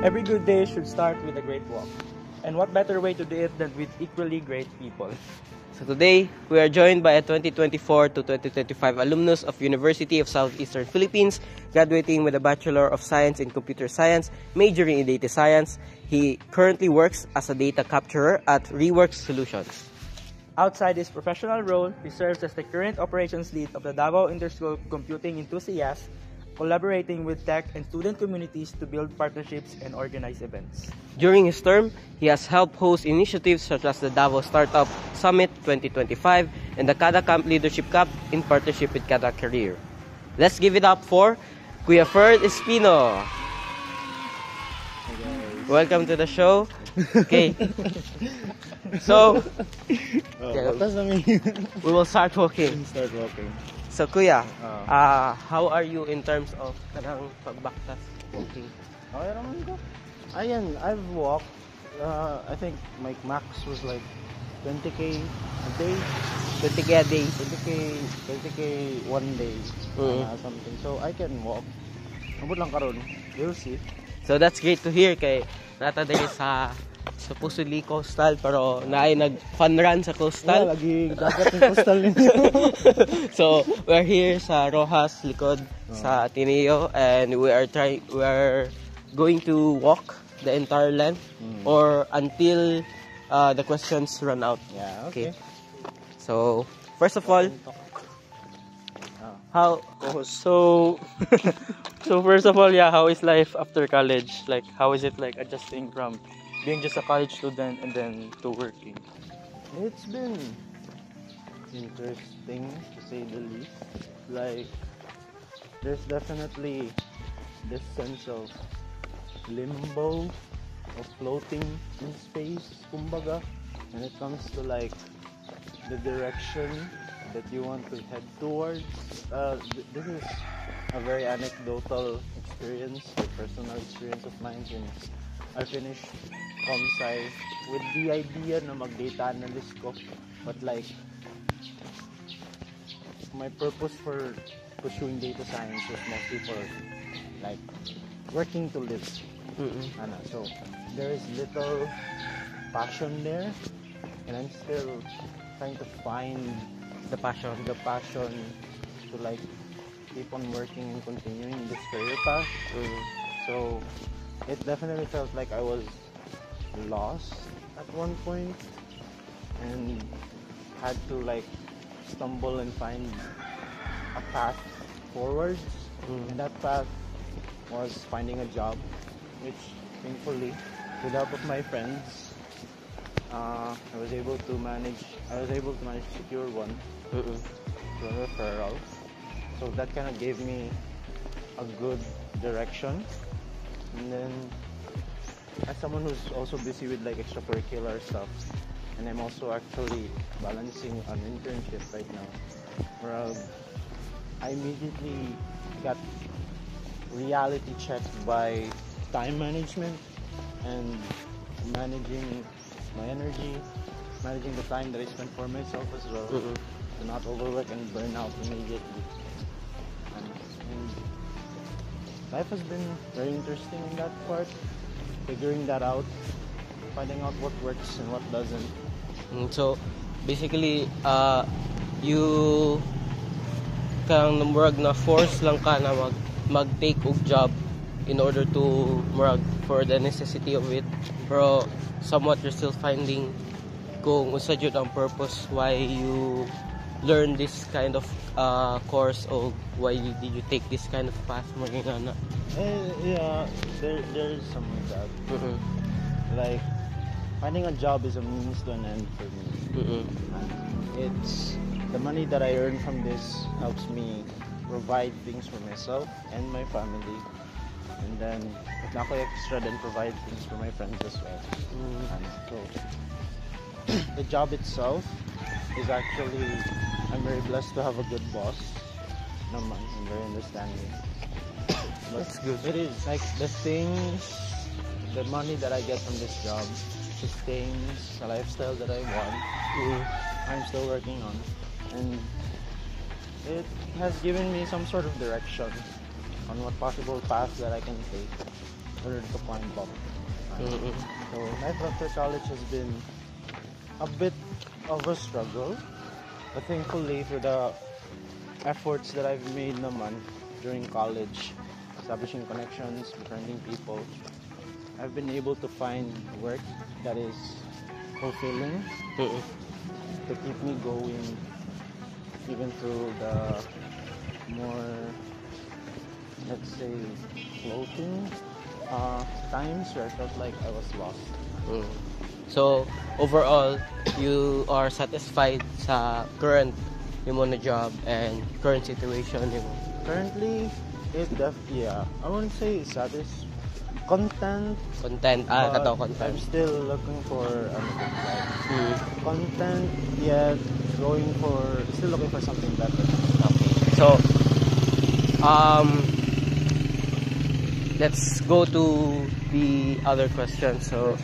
Every good day should start with a great walk. And what better way to do it than with equally great people? So today, we are joined by a 2024 to 2025 alumnus of University of Southeastern Philippines, graduating with a Bachelor of Science in Computer Science, majoring in Data Science. He currently works as a data capturer at Reworks Solutions. Outside his professional role, he serves as the current operations lead of the Davao Interschool Computing Enthusiasts, collaborating with tech and student communities to build partnerships and organize events. During his term, he has helped host initiatives such as the Davao Startup Summit 2025 and the Kada Camp Leadership Cup in partnership with Kada Career. Let's give it up for Kuya Ferd Espino. Welcome to the show. Okay. So, we will start walking. So Kuya, how are you in terms of kanang pagbaktas walking? Okay naman ko. Ayan, I've walked. I think my max was like 20k a day. 20k a day. 20k one day. Something. So I can walk. Abot lang karon. We'll see. So that's great to hear kay nata diri sa supposedly coastal pero naay nag-fun run sa coastal. Lagi dagat ng coastal ninyo. So we're here sa Rojas likod sa Ateneo and we are going to walk the entire length or until the questions run out. Yeah, okay. So first of all, So first of all, yeah, how is life after college? Like, how is it like adjusting from being just a college student and then to working? It's been interesting to say the least. Like, there's definitely this sense of limbo, of floating in space, kumbaga, when it comes to like the direction that you want to head towards. This is a very anecdotal experience, a personal experience of mine since I finished comsci with the idea na mag-data analyst ko, but like my purpose for pursuing data science was mostly for like working to live. So there is little passion there, and I'm still trying to find the passion to like keep on working and continuing this career path. So it definitely felt like I was lost at one point and had to like stumble and find a path forwards. And that path was finding a job, which thankfully, with the help of my friends, I was able to manage to secure one through a referral. So that kind of gave me a good direction. And then, as someone who's also busy with like extracurricular stuff, and I'm also actually balancing an internship right now, where I immediately got reality checked by time management and managing my energy, managing the time that I spend for myself as well, to not overwork and burn out immediately. And life has been very interesting in that part, figuring that out, finding out what works and what doesn't. So basically, you kang murag na force lang ka na mag-take og job in order to murag for the necessity of it, pero somewhat you're still finding kung unsa jud ang purpose why you learn this kind of course or why did you take this kind of path magingana. Yeah, there's some of that. Like finding a job is a means to an end for me. It's the money that I earn from this helps me provide things for myself and my family, and then if na ako extra, then provide things for my friends as well. So the job itself is actually, I'm very blessed to have a good boss. Naman, I'm very understanding. That's good. It is like the money that I get from this job sustains a lifestyle that I want. I'm still working on, and it has given me some sort of direction on what possible path that I can take. in order to climb up. Mm-mm. So life after college has been a bit of a struggle, but thankfully for the efforts that I've made naman during college, establishing connections, befriending people, I've been able to find work that is fulfilling Mm-mm. to keep me going even through the more, let's say, floating times where I felt like I was lost. Mm. So, overall, you are satisfied sa current mo na job and current situation mo? Currently, I wouldn't say content. Content, but kato I'm content. still looking for Mm. content, yet still looking for something better. Okay. So, let's go to the other question. So,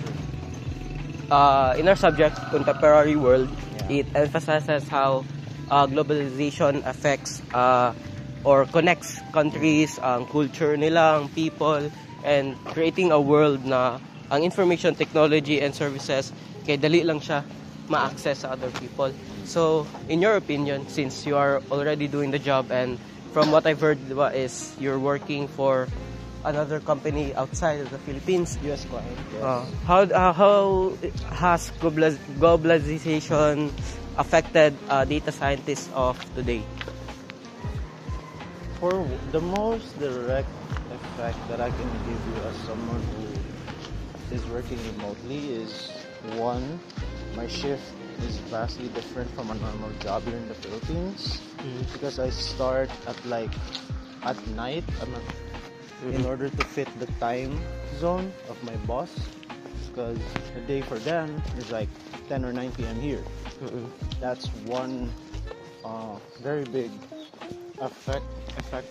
in our subject, contemporary world, Yeah. it emphasizes how globalization affects or connects countries, ang culture nila, ang people, and creating a world na ang information technology and services kay dali lang siya ma-access sa other people. So, in your opinion, since you are already doing the job and from what I've heard diba, is you're working for another company outside of the Philippines. US client. Yes. How has globalization affected data scientists of today? For the most direct effect that I can give you as someone who is working remotely is one, my shift is vastly different from a normal job here in the Philippines because I start at night in order to fit the time zone of my boss, because the day for them is like 10 or 9 p.m. here. That's one very big effect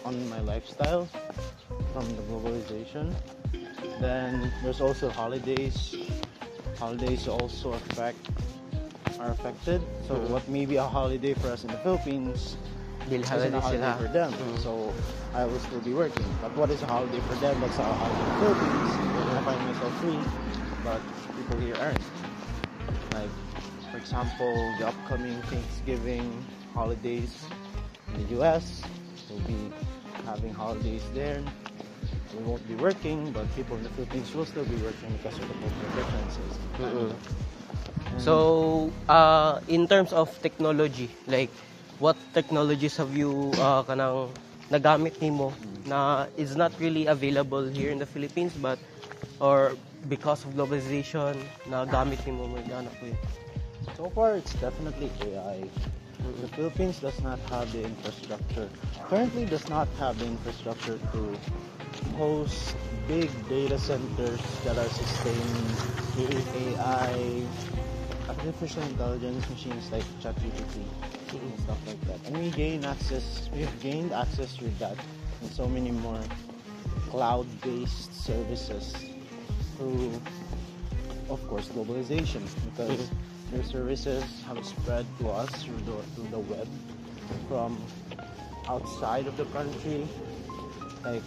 on my lifestyle from the globalization. Then there's also holidays. Holidays also are affected. So what may be a holiday for us in the Philippines isn't a holiday for them. So I will still be working. But what is a holiday for them? That's not a holiday in the Philippines. I find myself free, but people here aren't. Like, for example, the upcoming Thanksgiving holidays in the US, we'll be having holidays there. We won't be working, but people in the Philippines will still be working because of the cultural differences. So, in terms of technology, like, what technologies have you kanang nagamit nimo na is not really available here in the Philippines, but or because of globalization nagamit nimo mo yan ako yun? So far, it's definitely AI. The Philippines does not have the infrastructure. Currently, does not have the infrastructure to host big data centers that are sustaining AI, artificial intelligence machines like ChatGPT and stuff like that. And we've gained access to that and so many more cloud-based services through, of course, globalization, because their services have spread to us through the web from outside of the country. Like,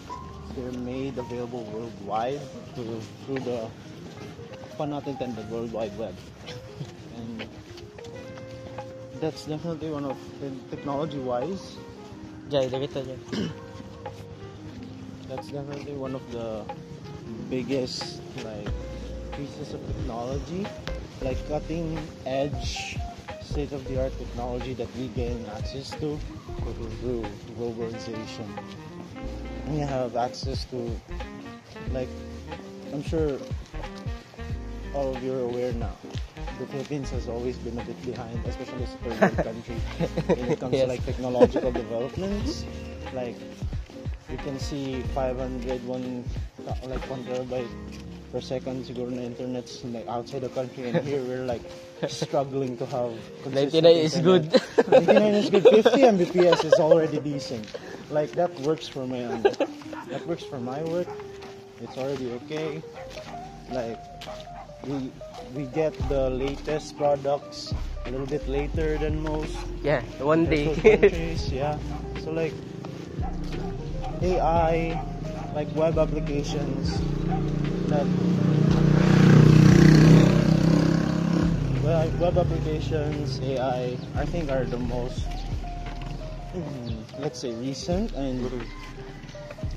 they're made available worldwide through the pun not intended World Wide Web. And that's definitely one of the technology-wise. That's definitely one of the biggest pieces of technology, like cutting edge, state-of-the-art technology that we gain access to through globalization. We have access to, I'm sure all of you are aware now, the Philippines has always been a bit behind, especially as a third world country, when it comes to technological developments. Like, you can see 1 terabyte per second siguro na internet outside the country, and here we're struggling to have 99 is good. 99 is good. 50 Mbps is already decent. That works for my work. It's already okay. We get the latest products a little bit later than most. Yeah, one day. countries, yeah. So AI, like web applications that web applications, AI, I think are the most let's say recent and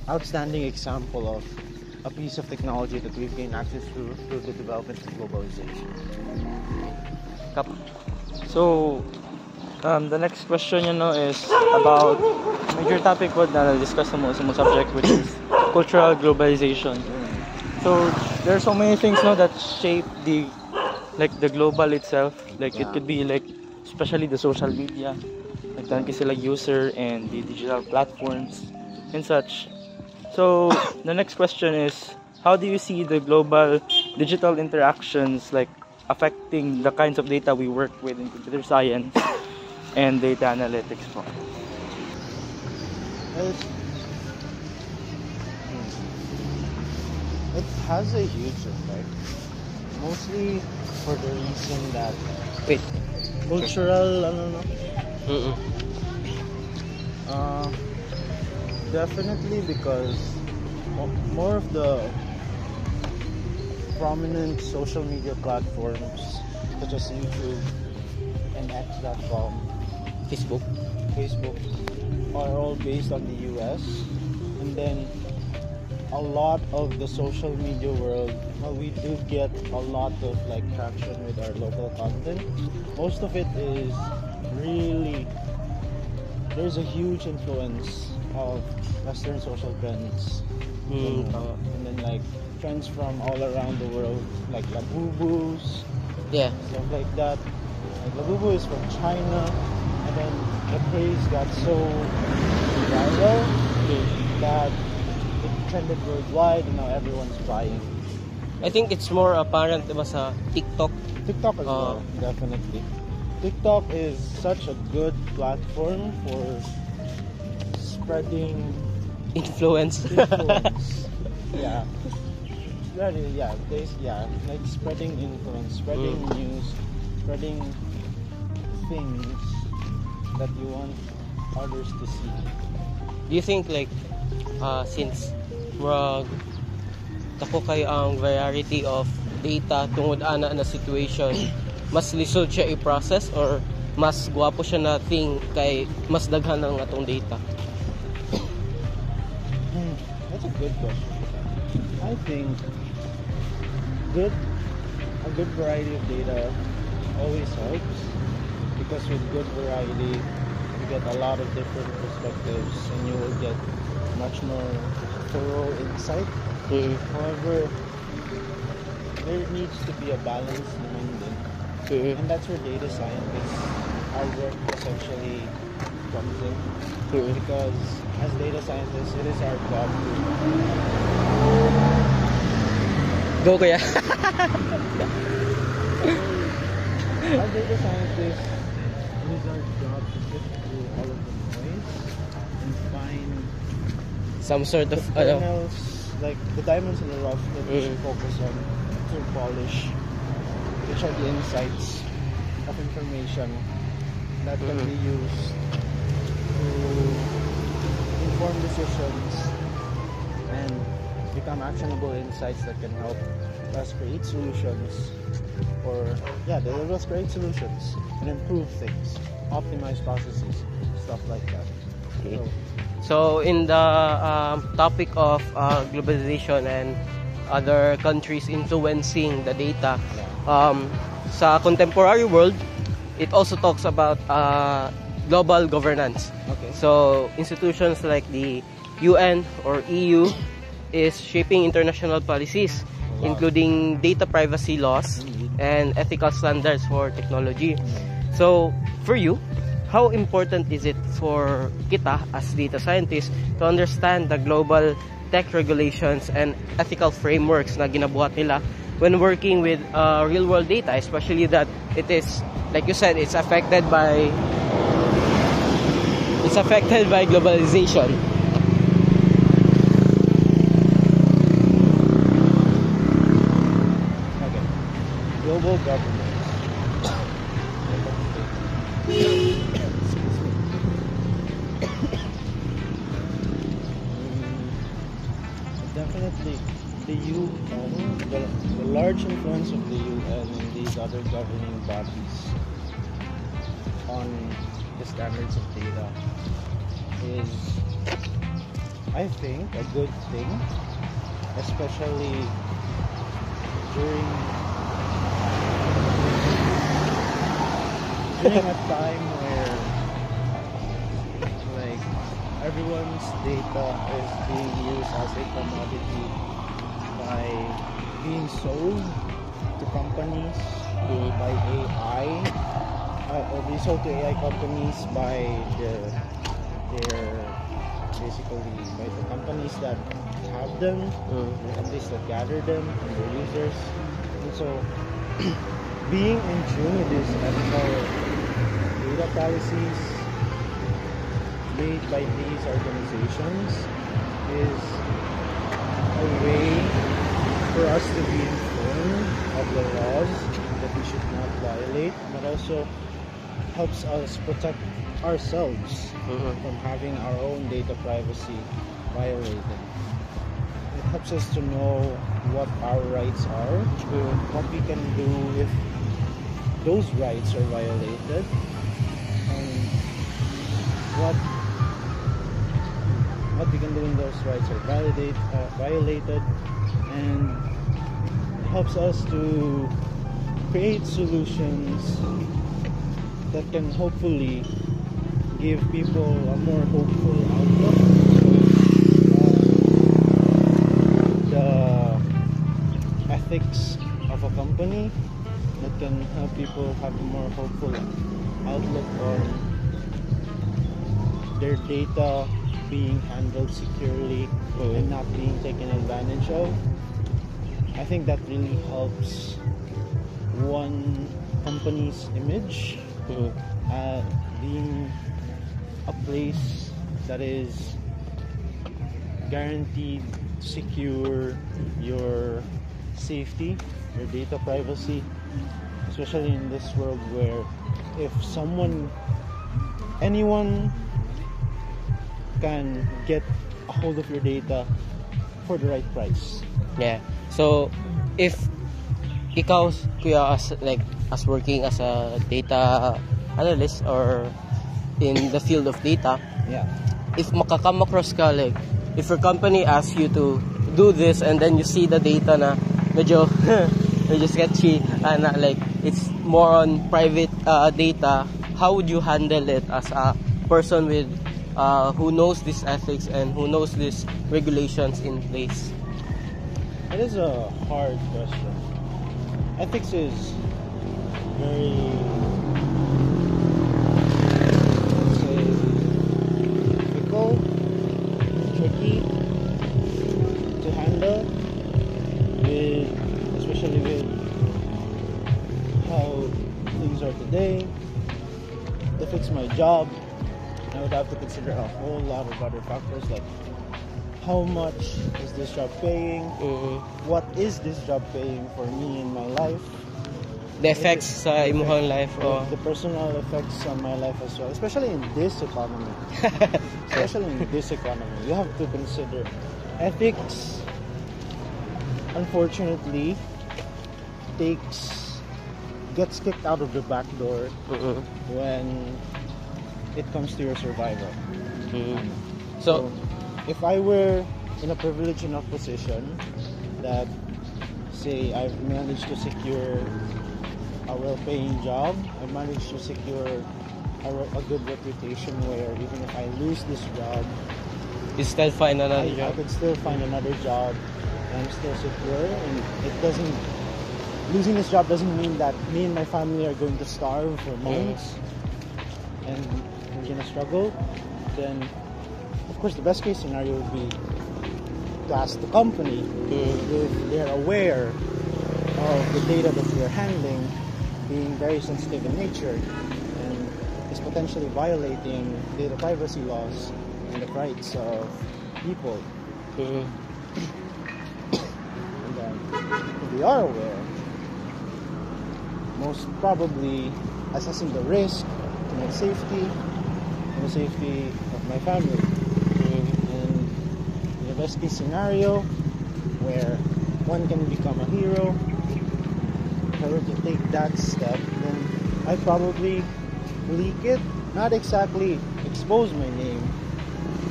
outstanding example of a piece of technology that we've gained access to through the development of globalization. So, the next question, is about major topic what na discuss mo sa subject, which is cultural globalization. So, there are so many things that shape the global itself. Like it could be like especially the social media, like sila user and the digital platforms and such. So, the next question is, how do you see the global digital interactions affecting the kinds of data we work with in computer science and data analytics? It has a huge effect, mostly for the reason that cultural, definitely because more of the prominent social media platforms such as YouTube and X.com, Facebook are all based on the US, and then a lot of the social media world, we do get a lot of traction with our local content. Most of it is really, there's a huge influence of Western social trends, and then trends from all around the world, like Labubus, stuff like that. Labubu is from China, and then the praise got so viral that it trended worldwide, and now everyone's buying. I think it's more apparent diba sa TikTok. TikTok as well, definitely. TikTok is such a good platform for spreading influence. Yeah. Like spreading influence, spreading news, spreading things that you want others to see. Do you think since dako kay ang variety of data tungod ana na situation, mas lisod siya i-process or mas guwapo siya na thing kay mas daghan ang atong data? That's a good question. I think a good variety of data always helps, because with good variety you get a lot of different perspectives and you will get much more thorough insight. However, there needs to be a balance naman din. And that's where data scientists, our work essentially comes in. Because as data scientists, it is our job to Go kaya. Our data scientists, it is our job to sift through all of the noise and find Some sort of the kernels, like the diamonds in the rough that we should focus on to polish, which are the insights of information that can be used to inform decisions and become actionable insights that can help us create solutions, or deliver us great solutions and improve things, optimize processes, stuff like that. So in the topic of globalization and other countries influencing the data, sa contemporary world, it also talks about global governance. Okay. So institutions like the UN or EU is shaping international policies, including data privacy laws and ethical standards for technology. So for you, how important is it for kita as data scientists to understand the global tech regulations and ethical frameworks na ginabuhat nila when working with real-world data, especially that it is, like you said, it's affected by globalization? Okay. Global governance. definitely the UN, the large influence of the UN and these other governing bodies on the standards of data is, I think, a good thing, especially during a time where like everyone's data is being used as a commodity by being sold to companies by AI, or being sold to AI companies by their basically by the companies that have them, the companies that gather them, and their users. And so, being in tune with these ethical data policies made by these organizations is a way for us to be informed of the laws that we should not violate, but also helps us protect ourselves from having our own data privacy violated. It helps us to know what our rights are, what we can do if those rights are violated, and what we can do when those rights are violated, and it helps us to create solutions that can hopefully give people a more hopeful outlook on the ethics of a company, that can help people have a more hopeful outlook on their data being handled securely and not being taken advantage of. I think that really helps one company's image, being a place that is guaranteed to secure your safety, your data privacy, especially in this world where if anyone can get a hold of your data for the right price. Yeah. So if ikaw, kuya, as working as a data analyst or in the field of data, if makakam across ka, like if your company asks you to do this and then you see the data na medyo sketchy and like it's more on private data, how would you handle it as a person with who knows this ethics and who knows these regulations in place? It is a hard question. Ethics is very, let's say, difficult, tricky to handle, especially with how things are today. If it's my job, I would have to consider a whole lot of other factors, like how much is this job paying? What is this job paying for me in my life? The effects sa imong life, the personal effects on my life as well, especially in this economy. You have to consider ethics. Unfortunately, gets kicked out of the back door when it comes to your survival. So if I were in a privileged enough position that, say, I've managed to secure a well-paying job, I've managed to secure a good reputation where even if I lose this job, you still find another job. I could still find another job and I'm still secure, and losing this job doesn't mean that me and my family are going to starve for months and we're going to struggle. Then of course, the best case scenario would be to ask the company if they're aware of the data that we're handling being very sensitive in nature and is potentially violating data privacy laws and the rights of people. And then, if they are aware, most probably assessing the risk to my safety and the safety of my family. Best case scenario, where one can become a hero. If I were to take that step, then I probably leak it, not exactly expose my name.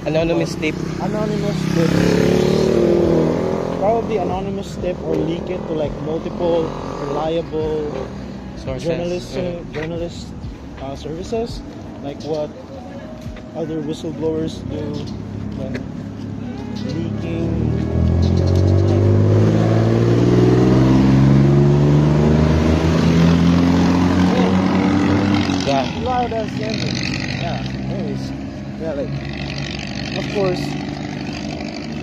Anonymous tip. Anonymous tip. Probably anonymous tip or leak it to like multiple reliable Sources. journalist services, like what other whistleblowers do when leaking. Yeah. Loud as the engine. Yeah. Anyways, yeah, like of course,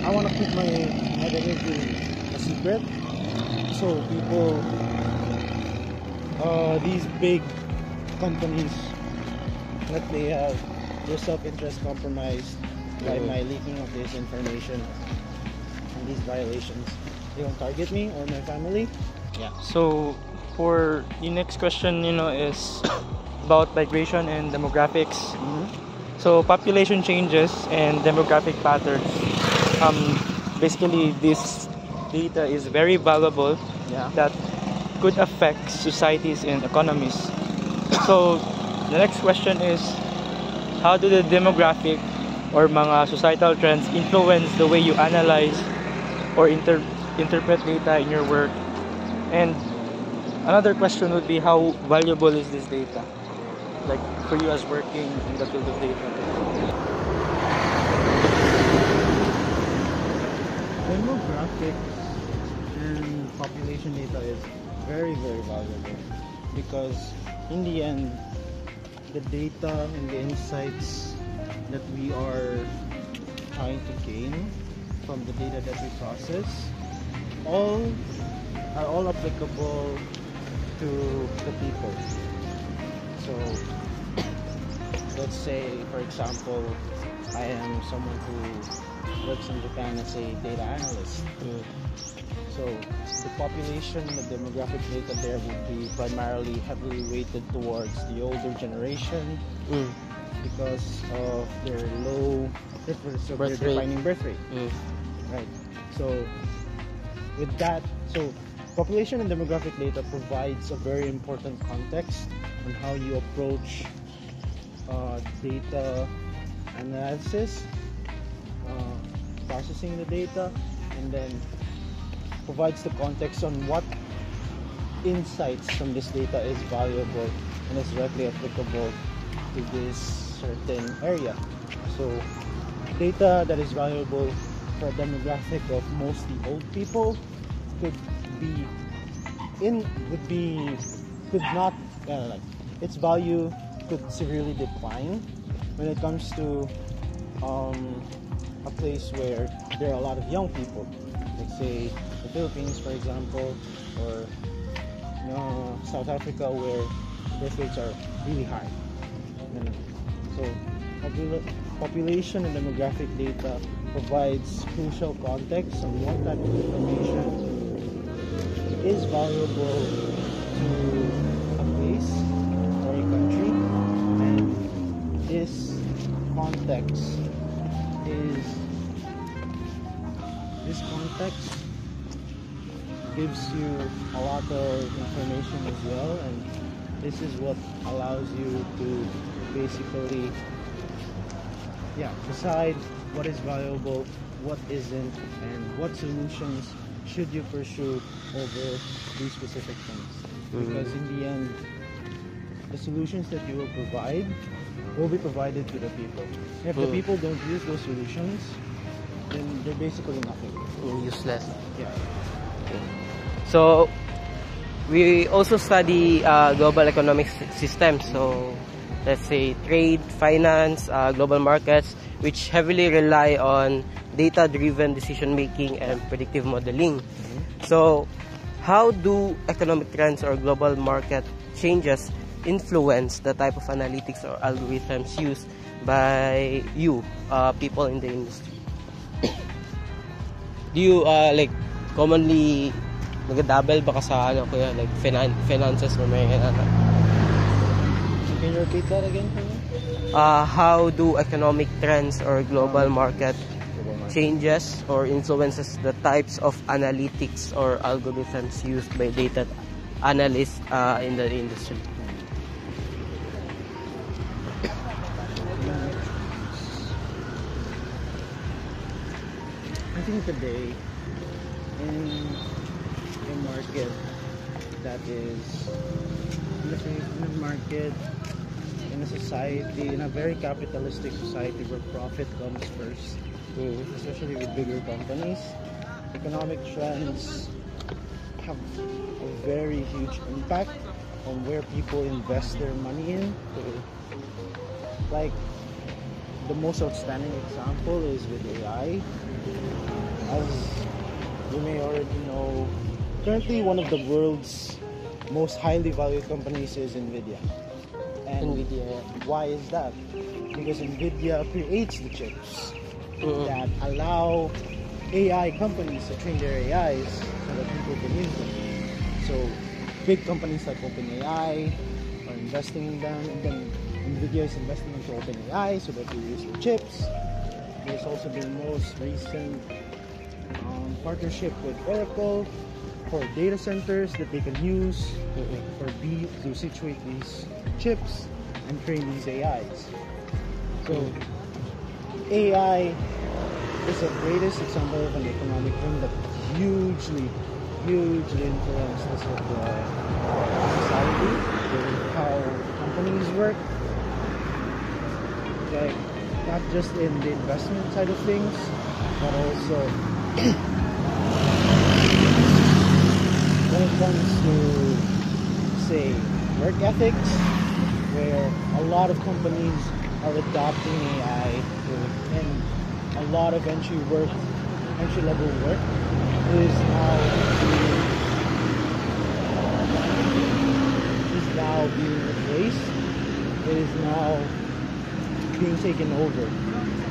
I want to keep my identity a secret, so people, these big companies, that they have their self-interest compromised by my leaking of this information and these violations. They don't target me or my family. Yeah. So for the next question, is about migration and demographics. So population changes and demographic patterns. Basically, this data is very valuable Yeah. that could affect societies and economies. So the next question is, how do the demographic or mga societal trends influence the way you analyze or interpret data in your work? And another question would be, how valuable is this data? Like for you as working in the field of data. Demographics and population data is very, very valuable because in the end, the data and the insights that we are trying to gain from the data that we process are all applicable to the people. So let's say, for example, I am someone who works in Japan as a data analyst. So the population and the demographic data there would be primarily heavily weighted towards the older generation because of their low difference of their Birth rate. declining birth rate. Right. So with that, so population and demographic data provides a very important context on how you approach data analysis, processing the data, and then provides the context on what insights from this data is valuable and is directly applicable to this certain area. So data that is valuable for a demographic of mostly old people could not like its value could severely decline when it comes to a place where there are a lot of young people, like say the Philippines, for example, or South Africa, where birth rates are really high. So population and demographic data provides crucial context on what type of information is valuable to a place or a country, and this context gives you a lot of information as well, and this is what allows you to basically decide what is valuable, what isn't, and what solutions should you pursue over these specific things. Because in the end, the solutions that you will provide will be provided to the people. If the people don't use those solutions, then they're basically nothing. Useless. Yeah. So we also study global economic systems. So let's say trade, finance, global markets, which heavily rely on data-driven decision-making and predictive modeling. So how do economic trends or global market changes influence the type of analytics or algorithms used by you, people in the industry? Do you commonly nag-dabble ba ka sa kuya, like finances or may Can you repeat that again for me? how do economic trends or global market changes or influences the types of analytics or algorithms used by data analysts in the industry. I think today in a market that is in a market, in a society, in a very capitalistic society where profit comes first, especially with bigger companies, economic trends have a very huge impact on where people invest their money in. Like the most outstanding example is with AI. As you may already know, currently one of the world's most highly valued companies is Nvidia. And why is that? Because Nvidia creates the chips that allow AI companies to train their AIs so that people can use them. So big companies like OpenAI are investing in them, and then Nvidia is investing into OpenAI so that they use the chips. There's also been most recent partnership with Oracle for data centers that they can use to situate these chips and train these AIs. So AI is the greatest example of an economic trend that hugely influenced the society, how companies work. Like not just in the investment side of things, but also when it comes to, say, work ethics, where a lot of companies are adopting AI and a lot of entry-level work is now being replaced. It is now being taken over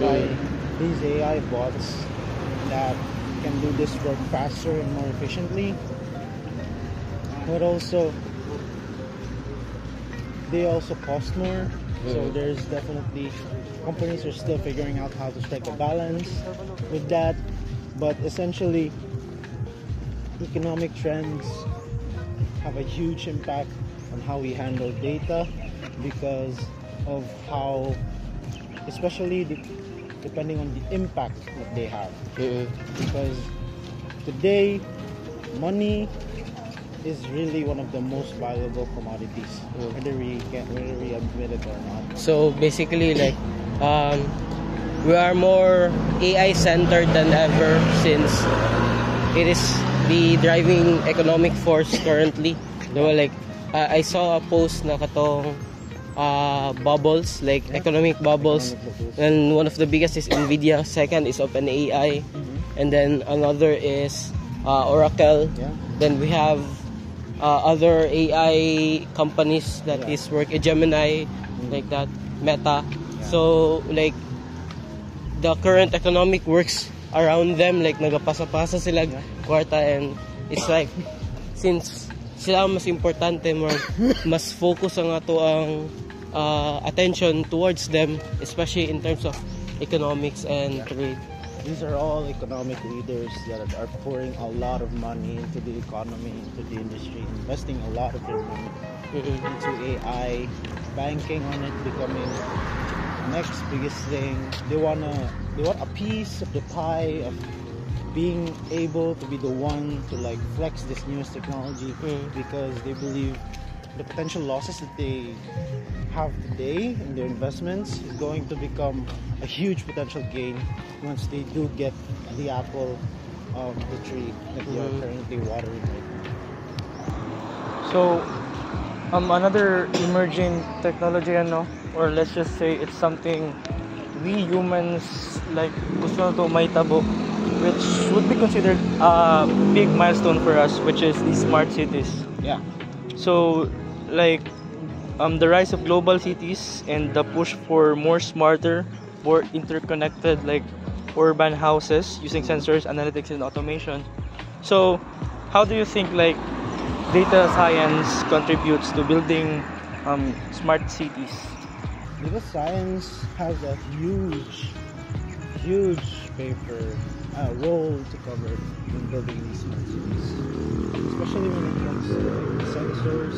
by these AI bots that can do this work faster and more efficiently. But also, they also cost more. So there's definitely, companies are still figuring out how to strike a balance with that. But essentially, economic trends have a huge impact on how we handle data because of how, especially depending on the impact that they have. Because today, money is really one of the most valuable commodities, whether we admit it or not. So basically, like, we are more AI centered than ever since it is the driving economic force currently. Like, I saw a post na katong bubbles, like economic bubbles, and one of the biggest is Nvidia, second is OpenAI, and then another is Oracle. Then we have other AI companies that is working, Gemini, like that, Meta. So like the current economic works around them, like nagapasa-pasa sila kwarta, and it's like since sila mas importante, mas focus ang ato ang attention towards them, especially in terms of economics and trade. These are all economic leaders that are pouring a lot of money into the economy, into the industry, investing a lot of their money into AI, banking on it becoming the next biggest thing. They want a piece of the pie of being able to be the one to like flex this newest technology because they believe the potential losses that they have today in their investments is going to become a huge potential gain once they do get the apple of the tree that they are currently watering right now. So, another emerging technology, or let's just say it's something we humans like gusto na to mahitabo, which would be considered a big milestone for us, which is the smart cities. Yeah. So, like, the rise of global cities and the push for more smarter, more interconnected, like urban houses using sensors, analytics, and automation. So, how do you think like data science contributes to building smart cities? Data science has a huge paper role to cover in building these smart cities, especially when it comes to like, sensors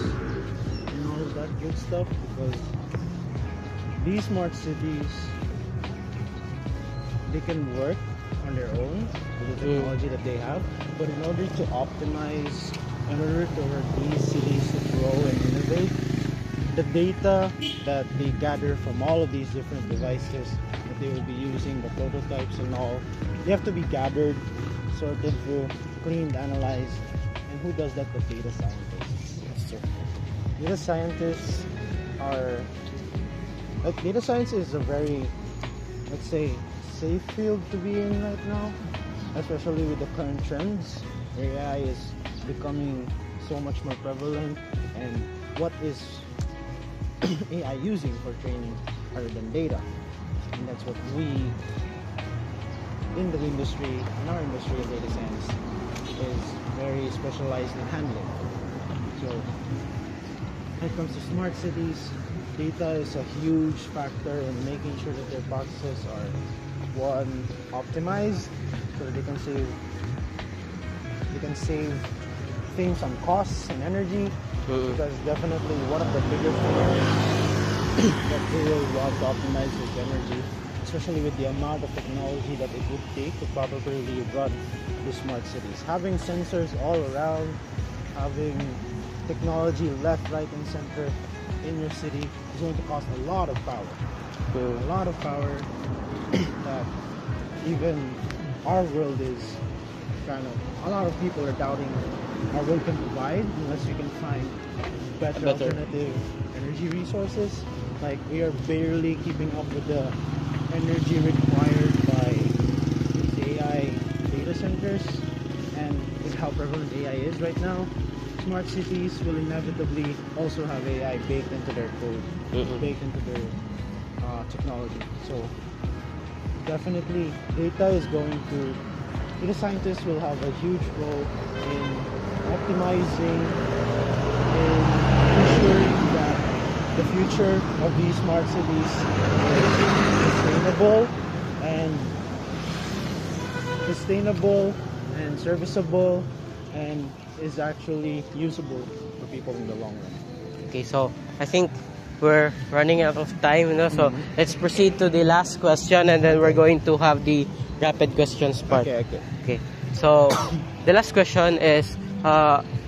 and all of that good stuff. Because these smart cities, they can work on their own with the technology that they have, but in order to optimize, in order for these cities to grow and innovate, the data that they gather from all of these different devices that they will be using, the prototypes and all, they have to be gathered, sorted through, cleaned, analyzed. And who does that? The data scientists. Yes, sir. Data scientists are like, data science is a very, let's say, safe field to be in right now, especially with the current trends where AI is becoming so much more prevalent. And what is AI using for training other than data? And that's what we in the industry, in our industry of data science, is very specialized in handling. So when it comes to smart cities, data is a huge factor in making sure that their processes are, one, optimized so that they can save things on costs and energy. Because definitely one of the bigger things that they will want to optimize is energy, especially with the amount of technology that it would take to properly run the smart cities. Having sensors all around, having technology left, right, and center in your city is going to cost a lot of power. A lot of power that even our world is kind of, a lot of people are doubting our world can provide unless we can find better alternative energy resources. Like, we are barely keeping up with the energy required by the AI data centers, and with how prevalent AI is right now, smart cities will inevitably also have AI baked into their code, baked into their technology. So definitely data scientists will have a huge role in optimizing, in ensuring that the future of these smart cities is sustainable and serviceable and is actually usable for people in the long run. Okay, so I think we're running out of time, so let's proceed to the last question, and then we're going to have the rapid questions part. Okay. So the last question is,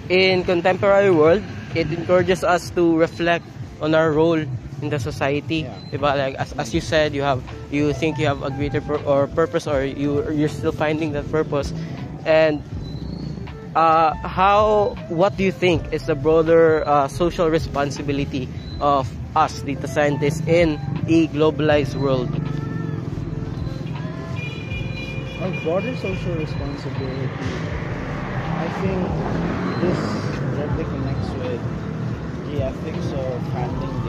in contemporary world, it encourages us to reflect on our role in the society. Diba? Like as you said, you think you have a greater purpose, or you're still finding that purpose. And what do you think is the broader social responsibility of us data scientists in a globalized world? Our broader social responsibility, I think this directly connects with the ethics of handling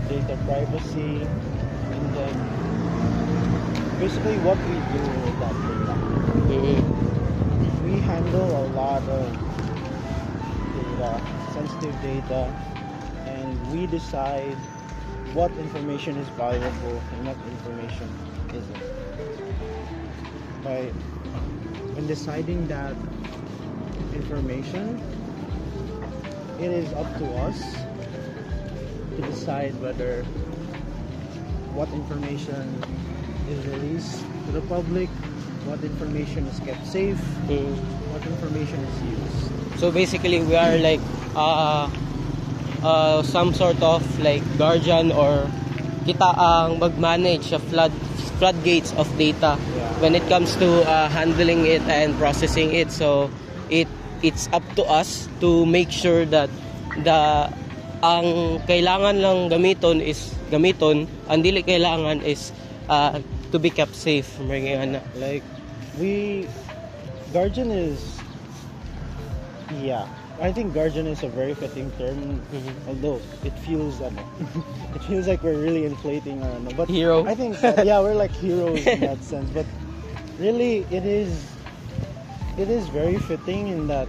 data privacy, and then basically what we do with that data. We handle a lot of data, sensitive data, and we decide what information is valuable and what information isn't. When deciding that information, it is up to us to decide whether what information is released to the public, what information is kept safe, what information is used. So basically, we are like some sort of like guardian, or kita ang mag-manage sa floodgates of data when it comes to handling it and processing it. So it's up to us to make sure that ang kailangan lang gamiton is gamiton, ang dili kailangan is to be kept safe. Like, guardian is, I think guardian is a very fitting term, although it feels it feels like we're really inflating our but hero. I think we're like heroes in that sense, but really it is very fitting in that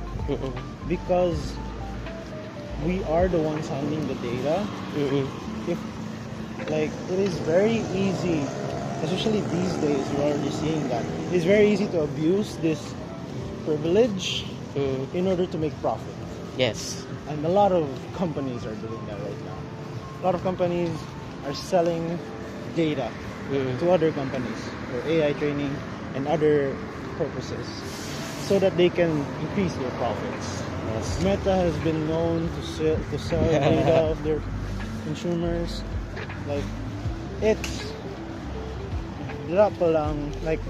because we are the ones handling the data. If like, it is very easy to especially these days, we're already seeing that it's very easy to abuse this privilege in order to make profit. Yes. And a lot of companies are doing that right now. A lot of companies are selling data to other companies for AI training and other purposes so that they can increase their profits. Yes. Meta has been known to sell data of their consumers. Like, it's drop lang. Like,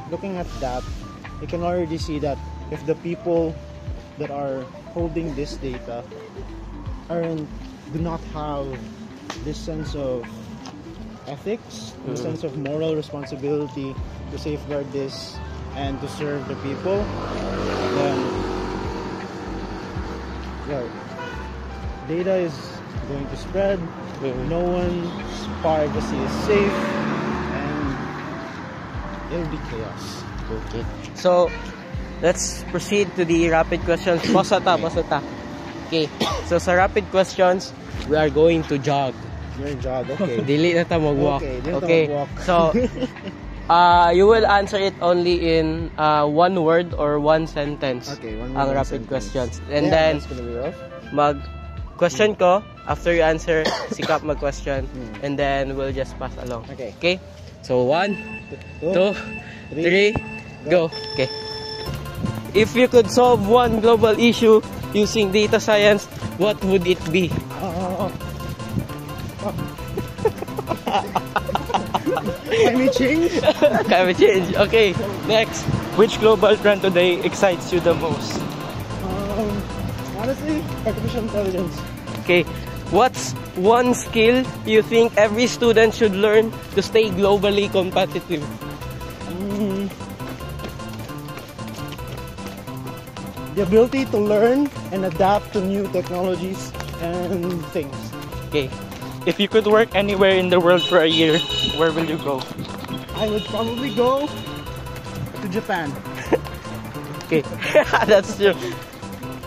looking at that, you can already see that if the people that are holding this data do not have this sense of ethics, the sense of moral responsibility to safeguard this and to serve the people, then data is going to spread. No one's privacy is safe, and it'll be chaos. Okay. So, let's proceed to the rapid questions. Basta ta. Okay. So, sa rapid questions, we are going to jog. You're a jog, okay. Dili na ta mag-walk. Okay, dili na ta Okay. mag-walk. So, you will answer it only in one word or one sentence. Okay, one word, ang one rapid sentence. questions. And Yeah, then, that's gonna be rough. question ko, after you answer, sikap mag-question, and then we'll just pass along. Okay. Okay? So, 1, 2, 3, go. Okay. If you could solve one global issue using data science, what would it be? Climate change? Climate change. Okay, next. Which global trend today excites you the most? Honestly, artificial intelligence. Okay, what's one skill you think every student should learn to stay globally competitive? The ability to learn and adapt to new technologies and things. Okay. If you could work anywhere in the world for a year, where will you go? I would probably go to Japan. Okay, that's true.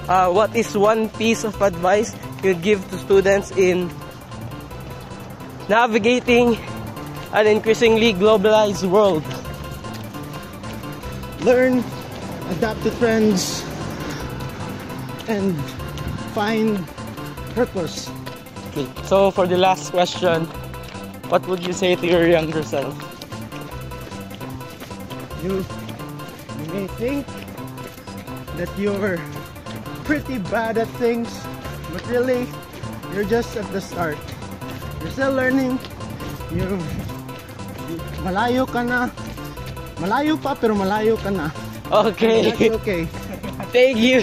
What is one piece of advice you'd give to students in navigating an increasingly globalized world? Learn, adapt to trends, and find purpose. Okay. So for the last question, what would you say to your younger self? You may think that you're pretty bad at things, but really, you're just at the start. You're still learning. Malayo ka na. Malayo pa, pero malayo ka na. Okay. That's okay. Thank you.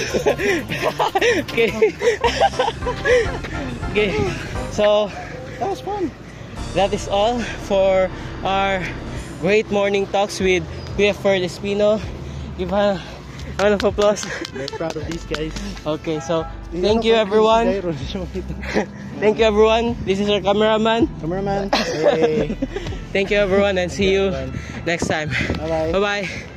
Okay. Okay. So That was fun. that is all for our great morning talks with Kuya Ferd Espino. Give a round of applause. Very proud of these guys. Okay, so thank you everyone. Thank you everyone. This is our cameraman. Cameraman. Hey. Thank you everyone and see you next time. Bye-bye. Bye-bye.